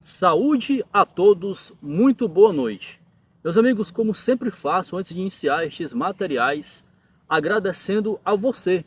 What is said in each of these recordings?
Saúde a todos, muito boa noite. Meus amigos, como sempre faço antes de iniciar estes materiais, agradecendo a você,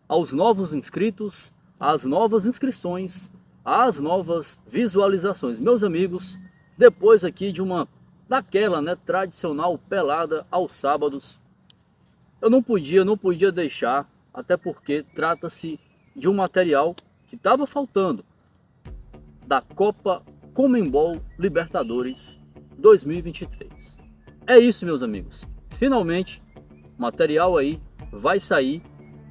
aos novos inscritos, às novas inscrições, às novas visualizações. Meus amigos, depois aqui de daquela tradicional pelada aos sábados, eu não podia deixar, até porque trata-se de um material que estava faltando, da Copa Conmebol Libertadores 2023. É isso, meus amigos. Finalmente, o material aí vai sair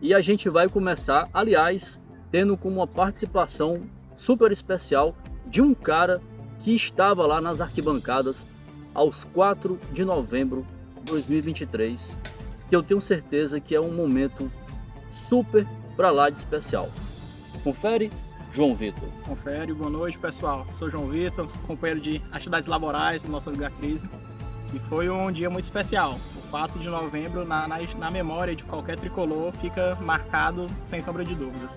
e a gente vai começar, aliás, tendo como uma participação super especial de um cara que estava lá nas arquibancadas aos 4 de novembro de 2023, que eu tenho certeza que é um momento super pra lá de especial. Confere, João Vitor. Confere, boa noite pessoal, sou João Vitor, companheiro de atividades laborais do nosso amigo Crise, e foi um dia muito especial. O 4 de novembro, na memória de qualquer tricolor, fica marcado sem sombra de dúvidas.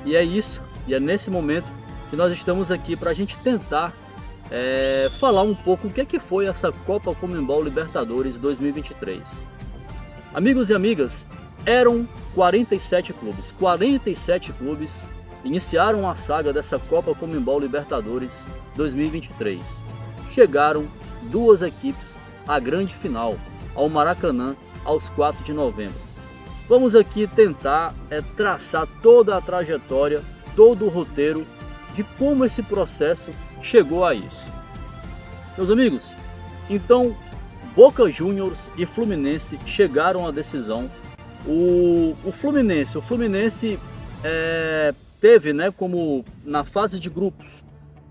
E é isso, e é nesse momento que nós estamos aqui para a gente tentar falar um pouco o que foi essa Copa Conmebol Libertadores 2023. Amigos e amigas, eram 47 clubes iniciaram a saga dessa Copa Conmebol Libertadores 2023. Chegaram duas equipes à grande final, ao Maracanã, aos 4 de novembro. Vamos aqui tentar traçar toda a trajetória, todo o roteiro de como esse processo chegou a isso. Meus amigos, então Boca Juniors e Fluminense chegaram à decisão. O Fluminense teve, como na fase de grupos,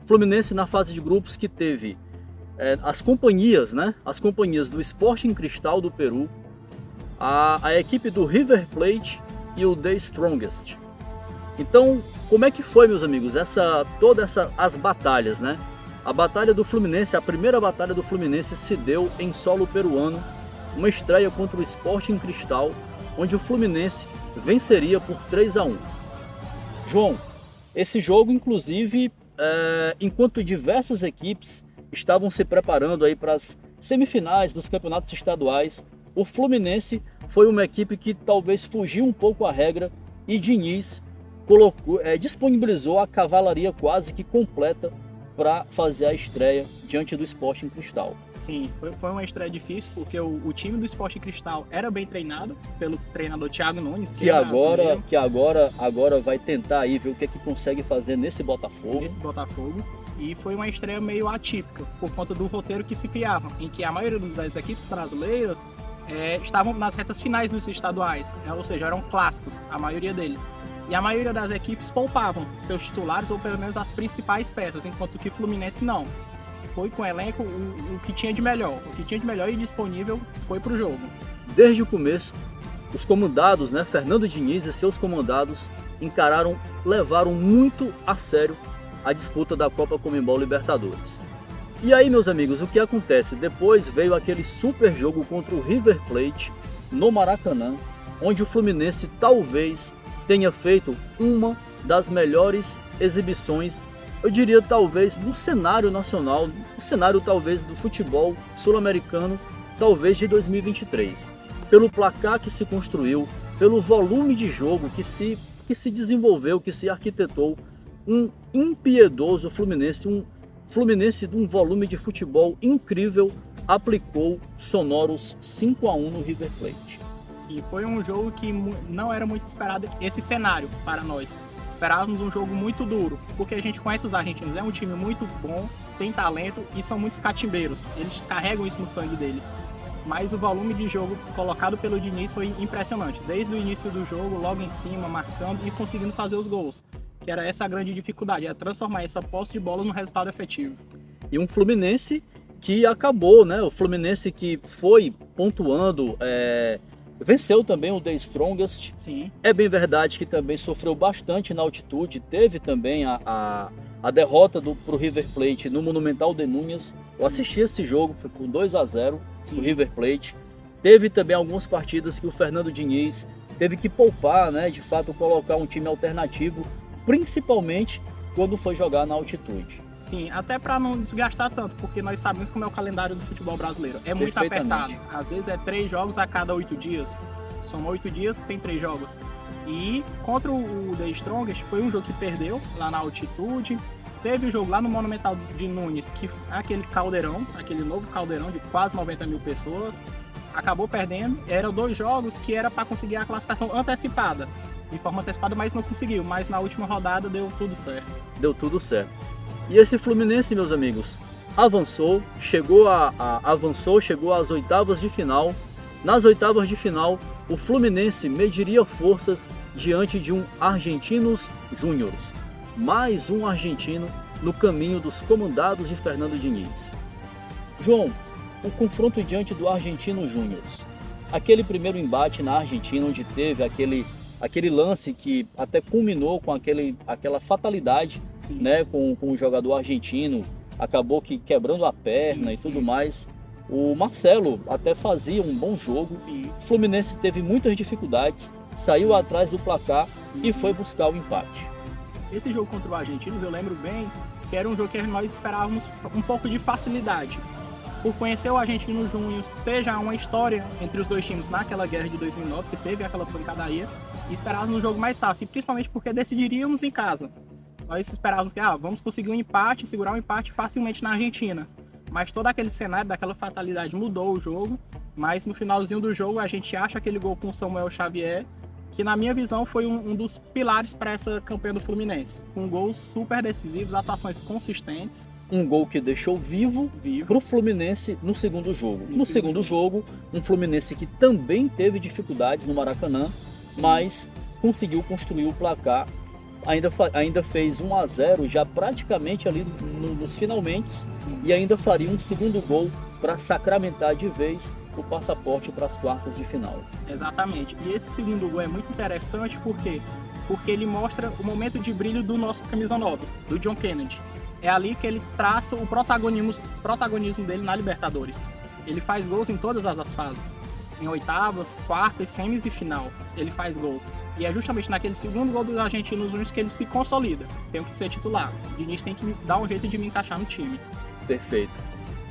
Fluminense na fase de grupos que teve as companhias do Sporting Cristal do Peru, a equipe do River Plate e o The Strongest. Então, como é que foi, meus amigos, as batalhas, A batalha do Fluminense, a primeira batalha do Fluminense se deu em solo peruano, uma estreia contra o Sporting Cristal, onde o Fluminense venceria por 3-1. João, esse jogo, inclusive, enquanto diversas equipes estavam se preparando aí para as semifinais dos campeonatos estaduais, o Fluminense foi uma equipe que talvez fugiu um pouco à regra e Diniz disponibilizou a cavalaria quase que completa para fazer a estreia diante do Sporting Cristal. Sim, foi uma estreia difícil, porque o time do Sporting Cristal era bem treinado pelo treinador Thiago Nunes, que agora vai tentar aí ver o que consegue fazer nesse Botafogo. E foi uma estreia meio atípica, por conta do roteiro que se criava, em que a maioria das equipes brasileiras estavam nas retas finais dos estaduais, ou seja, eram clássicos, a maioria deles. E a maioria das equipes poupavam seus titulares, ou pelo menos as principais peças, enquanto que o Fluminense não. Foi com o elenco o que tinha de melhor. O que tinha de melhor e disponível foi para o jogo. Desde o começo, os comandados, Fernando Diniz e seus comandados levaram muito a sério a disputa da Copa Conmebol Libertadores. E aí, meus amigos, o que acontece? Depois veio aquele super jogo contra o River Plate no Maracanã, onde o Fluminense talvez tenha feito uma das melhores exibições, eu diria talvez no cenário nacional, no cenário talvez do futebol sul-americano, talvez de 2023. Pelo placar que se construiu, pelo volume de jogo que se desenvolveu, que se arquitetou, um impiedoso Fluminense, de um volume de futebol incrível, aplicou sonoros 5-1 no River Plate. Sim, foi um jogo que não era muito esperado esse cenário para nós. Esperávamos um jogo muito duro, porque a gente conhece os argentinos, é um time muito bom, tem talento e são muitos catimbeiros, eles carregam isso no sangue deles. Mas o volume de jogo colocado pelo Diniz foi impressionante, desde o início do jogo, logo em cima, marcando e conseguindo fazer os gols, que era essa a grande dificuldade, era transformar essa posse de bola num resultado efetivo. E um Fluminense que acabou, o Fluminense que foi pontuando, venceu também o The Strongest. Sim. É bem verdade que também sofreu bastante na altitude. Teve também a derrota para o River Plate no Monumental de Núñez. Eu assisti esse jogo, foi por 2-0 o River Plate. Teve também algumas partidas que o Fernando Diniz teve que poupar, de fato colocar um time alternativo, principalmente quando foi jogar na altitude. Sim, até para não desgastar tanto, porque nós sabemos como é o calendário do futebol brasileiro. É muito apertado. Às vezes é 3 jogos a cada 8 dias. São 8 dias, tem 3 jogos. E contra o The Strongest foi um jogo que perdeu lá na altitude. Teve o jogo lá no Monumental de Nunes, que é aquele caldeirão, aquele novo caldeirão de quase 90 mil pessoas. Acabou perdendo. Eram 2 jogos que era para conseguir a classificação antecipada. De forma antecipada, mas não conseguiu. Mas na última rodada deu tudo certo. Deu tudo certo. E esse Fluminense, meus amigos, avançou, chegou às oitavas de final. Nas oitavas de final, o Fluminense mediria forças diante de um Argentinos Júniors. Mais um argentino no caminho dos comandados de Fernando Diniz. João, o confronto diante do Argentinos Júniors. Aquele primeiro embate na Argentina, onde teve aquele lance que até culminou com aquela fatalidade, né, com o jogador argentino, acabou que quebrando a perna e tudo mais. O Marcelo até fazia um bom jogo. O Fluminense teve muitas dificuldades, saiu atrás do placar e foi buscar o empate. Esse jogo contra o Argentinos, eu lembro bem que era um jogo que nós esperávamos um pouco de facilidade. Por conhecer o Argentinos Júniors, ter já uma história entre os dois times naquela guerra de 2009, que teve aquela pancadaria, e esperávamos um jogo mais fácil, e principalmente porque decidiríamos em casa. Nós esperávamos que vamos conseguir um empate, segurar um empate facilmente na Argentina. Mas todo aquele cenário daquela fatalidade mudou o jogo. Mas no finalzinho do jogo a gente acha aquele gol com o Samuel Xavier, que na minha visão foi um dos pilares para essa campanha do Fluminense. Com gols super decisivos, atuações consistentes. Um gol que deixou vivo para o Fluminense no segundo jogo. No segundo jogo, um Fluminense que também teve dificuldades no Maracanã, mas conseguiu construir o placar. Ainda fez 1-0 já praticamente ali nos finalmente, e ainda faria um segundo gol para sacramentar de vez o passaporte para as quartas de final. Exatamente. E esse segundo gol é muito interessante porque ele mostra o momento de brilho do nosso camisa 9, do John Kennedy. É ali que ele traça o protagonismo dele na Libertadores. Ele faz gols em todas as fases. Em oitavas, quartas, semis e final. Ele faz gol. E é justamente naquele segundo gol dos Argentinos Júniors que ele se consolida. Tem que ser titular. O Diniz tem que dar um jeito de me encaixar no time. Perfeito.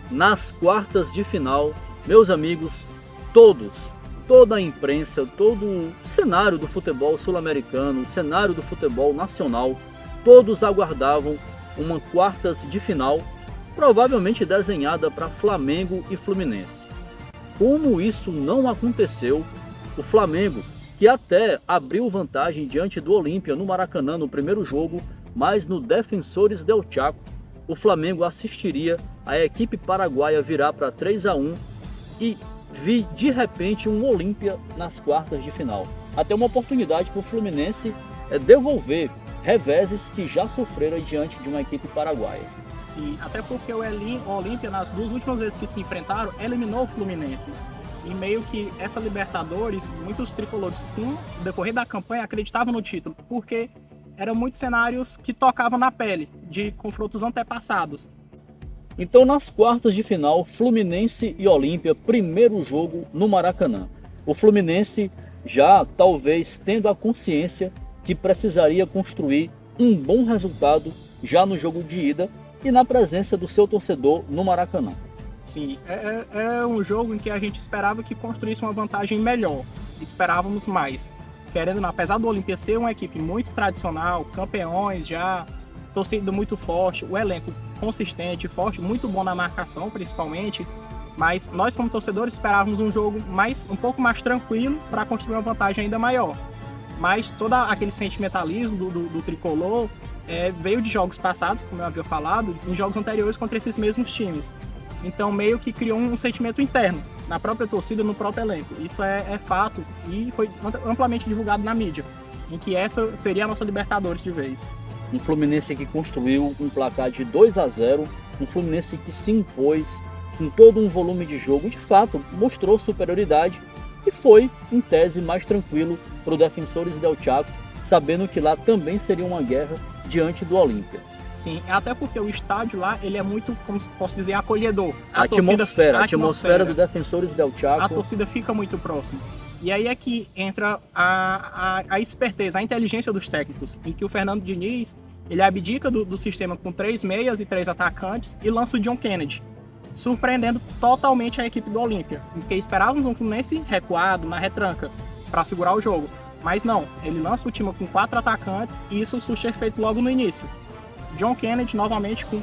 Nas quartas de final, meus amigos, toda a imprensa, todo o cenário do futebol sul-americano, o cenário do futebol nacional, todos aguardavam uma quartas de final, provavelmente desenhada para Flamengo e Fluminense. Como isso não aconteceu, o Flamengo, que até abriu vantagem diante do Olímpia no Maracanã no primeiro jogo, mas no Defensores del Chaco, o Flamengo assistiria a equipe paraguaia virar para 3-1 e vi de repente um Olímpia nas quartas de final. Até uma oportunidade para o Fluminense devolver reveses que já sofreram diante de uma equipe paraguaia. Sim, até porque o Olímpia, nas 2 últimas vezes que se enfrentaram, eliminou o Fluminense. E meio que essa Libertadores, muitos tricolores com o decorrer da campanha acreditavam no título, porque eram muitos cenários que tocavam na pele, de confrontos antepassados. Então, nas quartas de final, Fluminense e Olímpia, primeiro jogo no Maracanã. O Fluminense já talvez tendo a consciência que precisaria construir um bom resultado já no jogo de ida e na presença do seu torcedor no Maracanã. Sim, é um jogo em que a gente esperava que construísse uma vantagem melhor. Esperávamos mais. Querendo, apesar do Olímpia ser uma equipe muito tradicional, campeões já, torcida muito forte, o elenco consistente, forte, muito bom na marcação principalmente, mas nós como torcedores esperávamos um jogo um pouco mais tranquilo para construir uma vantagem ainda maior. Mas todo aquele sentimentalismo do tricolor veio de jogos passados, como eu havia falado, em jogos anteriores contra esses mesmos times. Então meio que criou um sentimento interno na própria torcida, no próprio elenco. Isso é fato e foi amplamente divulgado na mídia, em que essa seria a nossa Libertadores de vez. Um Fluminense que construiu um placar de 2-0, um Fluminense que se impôs com todo um volume de jogo, de fato mostrou superioridade e foi, em tese, mais tranquilo para o Defensores del Chaco, sabendo que lá também seria uma guerra diante do Olímpia. Sim, até porque o estádio lá, ele é muito, como posso dizer, acolhedor. A atmosfera do Defensores del Chaco. A torcida fica muito próxima. E aí é que entra a esperteza, a inteligência dos técnicos, em que o Fernando Diniz, ele abdica do sistema com 3 meias e 3 atacantes e lança o John Kennedy, surpreendendo totalmente a equipe do Olímpia, porque esperávamos um Fluminense recuado, na retranca, para segurar o jogo. Mas não, ele lança o time com 4 atacantes e isso surte efeito logo no início. John Kennedy novamente com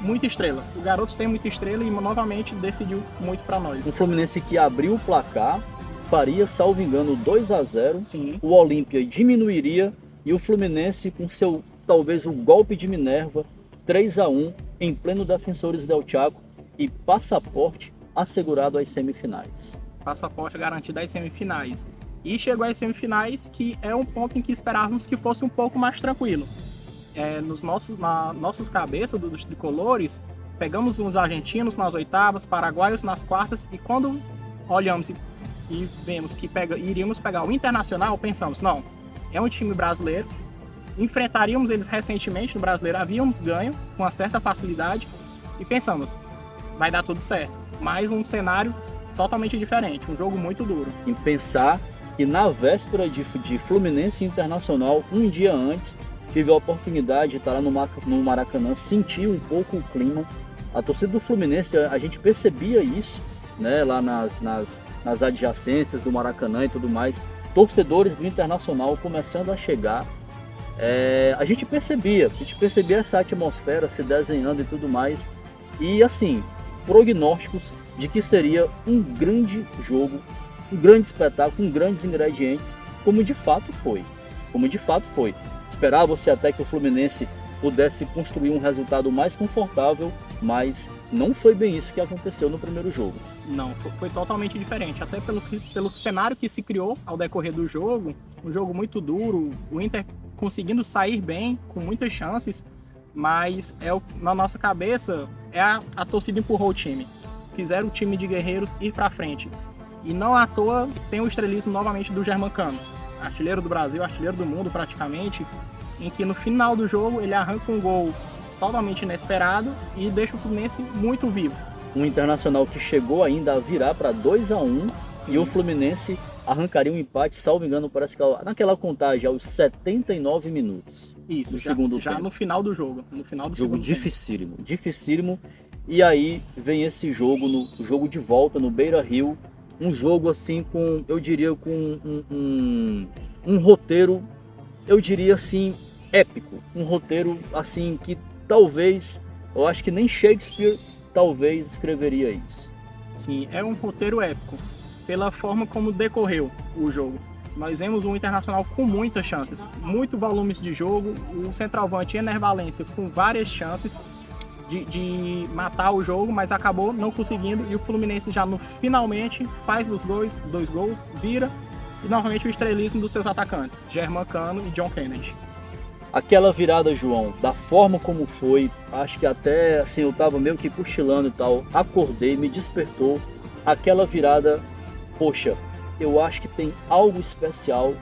muita estrela. O garoto tem muita estrela e novamente decidiu muito para nós. Um Fluminense que abriu o placar, faria, salvo engano, 2-0. Sim. O Olímpia diminuiria e o Fluminense com seu, talvez, o golpe de Minerva, 3-1 em pleno Defensores del Chaco e passaporte assegurado às semifinais. Passaporte garantido às semifinais. E chegou às semifinais, que é um ponto em que esperávamos que fosse um pouco mais tranquilo. Na nossas cabeças dos tricolores, pegamos uns argentinos nas oitavas, paraguaios nas quartas, e quando olhamos e vemos que iríamos pegar o Internacional, pensamos, não, é um time brasileiro, enfrentaríamos eles recentemente no Brasileiro, havíamos ganho com uma certa facilidade, e pensamos, vai dar tudo certo. Mas um cenário totalmente diferente, um jogo muito duro. Em pensar que na véspera de Fluminense Internacional, um dia antes, tive a oportunidade de estar lá no Maracanã, sentir um pouco o clima. A torcida do Fluminense, a gente percebia isso, né, lá nas adjacências do Maracanã e tudo mais. Torcedores do Internacional começando a chegar. A gente percebia essa atmosfera se desenhando e tudo mais. E assim, prognósticos de que seria um grande jogo, um grande espetáculo, com grandes ingredientes, como de fato foi. Esperava-se até que o Fluminense pudesse construir um resultado mais confortável, mas não foi bem isso que aconteceu no primeiro jogo. Não, foi totalmente diferente, até pelo cenário que se criou ao decorrer do jogo, um jogo muito duro, o Inter conseguindo sair bem, com muitas chances, mas na nossa cabeça a torcida empurrou o time, fizeram o time de guerreiros ir para frente, e não à toa tem o estrelismo novamente do Germancano, artilheiro do Brasil, artilheiro do mundo praticamente, em que no final do jogo ele arranca um gol totalmente inesperado e deixa o Fluminense muito vivo. Um Internacional que chegou ainda a virar para 2-1 e o Fluminense arrancaria um empate, salvo engano, parece que naquela contagem aos 79 minutos. Isso, já no final do jogo. No final do jogo dificílimo. E aí vem esse jogo, no jogo de volta no Beira-Rio, um jogo assim com, eu diria, com um roteiro, eu diria assim, épico. Um roteiro assim que talvez, eu acho que nem Shakespeare talvez escreveria isso. Sim, é um roteiro épico, pela forma como decorreu o jogo. Nós vemos um Internacional com muitas chances, muito volumes de jogo, o centroavante Ener Valencia com várias chances de matar o jogo, mas acabou não conseguindo, e o Fluminense já finalmente faz dois gols, vira, e novamente o estrelismo dos seus atacantes, Germancano e John Kennedy. Aquela virada, João, da forma como foi, acho que até assim eu tava meio que cochilando e tal, acordei, me despertou, aquela virada, poxa, eu acho que tem algo especial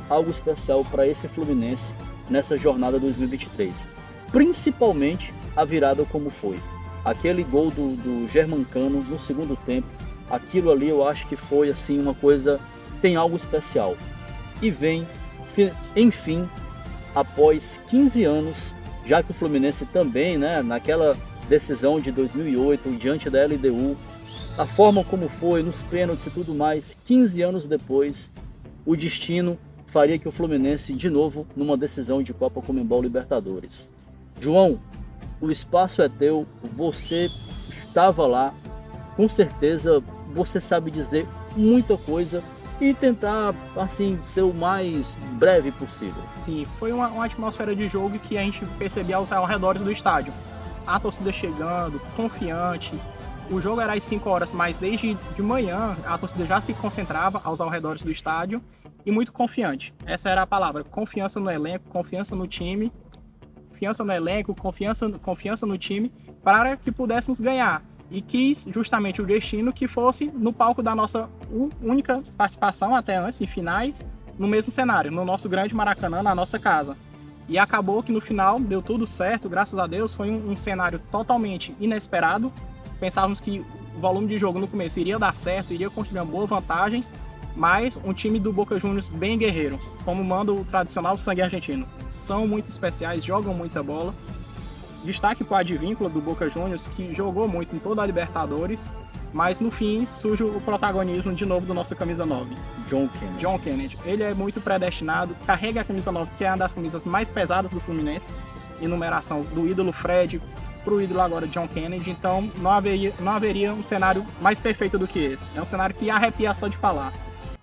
para esse Fluminense nessa jornada 2023. Principalmente a virada como foi. Aquele gol do Germancano no segundo tempo, aquilo ali eu acho que foi assim uma coisa, tem algo especial. E vem, enfim, após 15 anos, já que o Fluminense também, né, naquela decisão de 2008, diante da LDU, a forma como foi, nos pênaltis e tudo mais, 15 anos depois, o destino faria que o Fluminense, de novo, numa decisão de Copa Conmebol Libertadores. João, o espaço é teu, você estava lá, com certeza você sabe dizer muita coisa e tentar, assim, ser o mais breve possível. Sim, foi uma atmosfera de jogo que a gente percebia aos arredores do estádio. A torcida chegando, confiante. O jogo era às 5 horas, mas desde de manhã a torcida já se concentrava aos arredores do estádio e muito confiante. Essa era a palavra, confiança no elenco, confiança no time, confiança no time, para que pudéssemos ganhar. E quis justamente o destino que fosse no palco da nossa única participação até antes, em finais, no mesmo cenário, no nosso grande Maracanã, na nossa casa. E acabou que no final deu tudo certo, graças a Deus, foi um cenário totalmente inesperado. Pensávamos que o volume de jogo no começo iria dar certo, iria construir uma boa vantagem, mas um time do Boca Juniors bem guerreiro, como manda o tradicional sangue argentino. são muito especiais, jogam muita bola. Destaque para o Advíncula do Boca Juniors, que jogou muito em toda a Libertadores, mas no fim surge o protagonismo de novo do nosso camisa 9. John Kennedy. Ele é muito predestinado, carrega a camisa 9, que é uma das camisas mais pesadas do Fluminense, em numeração do ídolo Fred para o ídolo agora John Kennedy, então não haveria um cenário mais perfeito do que esse. É um cenário que arrepia só de falar.